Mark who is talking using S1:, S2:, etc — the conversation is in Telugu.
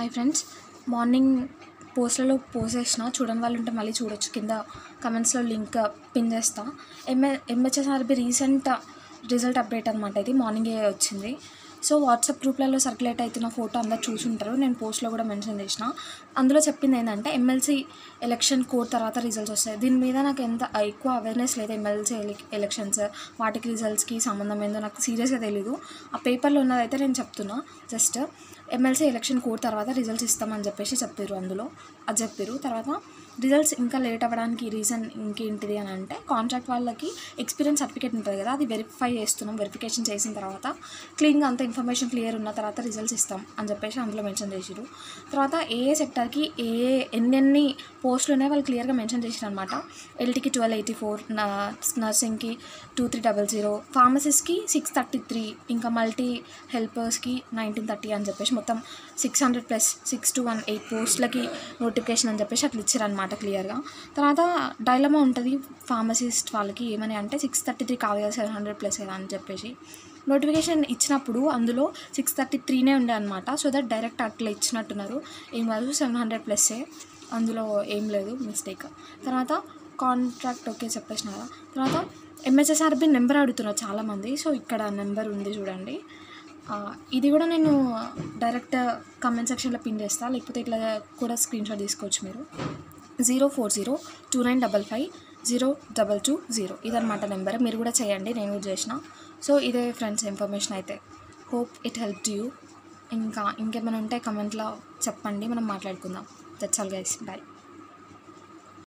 S1: హాయ్ ఫ్రెండ్స్, మార్నింగ్ పోస్ట్లలో పోస్ట్ చేసిన చూడని వాళ్ళు ఉంటే మళ్ళీ చూడొచ్చు. కింద కమెంట్స్లో లింక్ పిన్ చేస్తా. ఎంహెచ్ఎస్ఆర్బి రీసెంట్ రిజల్ట్ అప్డేట్ అనమాట. ఇది మార్నింగే వచ్చింది. సో వాట్సాప్ గ్రూప్లలో సర్క్యులేట్ అవుతున్న ఫోటో అందరు చూసుంటారు. నేను పోస్ట్లో కూడా మెన్షన్ చేసిన. అందులో చెప్పింది ఏంటంటే ఎమ్మెల్సీ ఎలక్షన్ కోడ్ తర్వాత రిజల్ట్స్ వస్తాయి. దీని మీద నాకు ఎంత ఎక్కువ అవేర్నెస్ లేదు. ఎమ్మెల్సీ ఎలక్షన్స్ వాటికి రిజల్ట్స్కి సంబంధం ఏందో నాకు సీరియస్గా తెలీదు. ఆ పేపర్లో ఉన్నదైతే నేను చెప్తున్నా. జస్ట్ ఎమ్మెల్సీ ఎలక్షన్ కోడ్ తర్వాత రిజల్ట్స్ ఇస్తామని చెప్పేసి చెప్పారు. అందులో అది చెప్పారు. తర్వాత రిజల్ట్స్ ఇంకా లేట్ అవ్వడానికి రీజన్ ఇంకేంటిది అని అంటే, కాంట్రాక్ట్ వాళ్ళకి ఎక్స్పీరియన్స్ సర్టిఫికేట్ ఉంటుంది కదా, అది వెరిఫికేషన్ చేసిన తర్వాత క్లీన్గా అంత ఇన్ఫర్మేషన్ క్లియర్ ఉన్న తర్వాత రిజల్ట్స్ ఇస్తాం అని చెప్పేసి అందులో మెన్షన్ చేసారు. తర్వాత ఏ సెక్టర్కి ఎన్ని పోస్టులు ఉన్నాయో వాళ్ళు క్లియర్గా మెన్షన్ చేసారు అనమాట. ఎల్టీకి 1284, నర్సింగ్కి 2300, ఫార్మసిస్ట్కి 633, ఇంకా మల్టీ హెల్పర్స్కి 1930 అని చెప్పేసి మొత్తం 600+, 6218 పోస్టులకి నోటిఫికేషన్ అని చెప్పేసి అట్లా ఇచ్చారనమాట క్లియర్గా. తర్వాత డైలమా ఉంటుంది ఫార్మసిస్ట్ వాళ్ళకి, ఏమని అంటే 633 కాదు కదా 700+ కదా అని చెప్పేసి నోటిఫికేషన్ ఇచ్చినప్పుడు అందులో 633 ఉండే అనమాట. సో దట్ డైరెక్ట్ అట్లా ఇచ్చినట్టున్నారు. ఏం కాదు 700+, అందులో ఏం లేదు మిస్టేక్. తర్వాత కాంట్రాక్ట్ ఓకే చెప్పేసిన కదా. తర్వాత ఎంహెచ్ఎస్ఆర్బి నెంబర్ అడుగుతున్నారు చాలామంది. సో ఇక్కడ నెంబర్ ఉంది చూడండి. ఇది కూడా నేను డైరెక్ట్ కమెంట్ సెక్షన్లో పిన్ చేస్తాను, లేకపోతే ఇట్లా కూడా స్క్రీన్షాట్ తీసుకోవచ్చు మీరు. 04029550220 ఇదన్నమాట నెంబర్. మీరు కూడా చేయండి, నేను కూడా చేసిన. సో ఇదే ఫ్రెండ్స్ ఇన్ఫర్మేషన్ అయితే. Hope it helped you. ఇంకేమైనా ఉంటే కమెంట్లో చెప్పండి, మనం మాట్లాడుకుందాం. That's all guys, bye.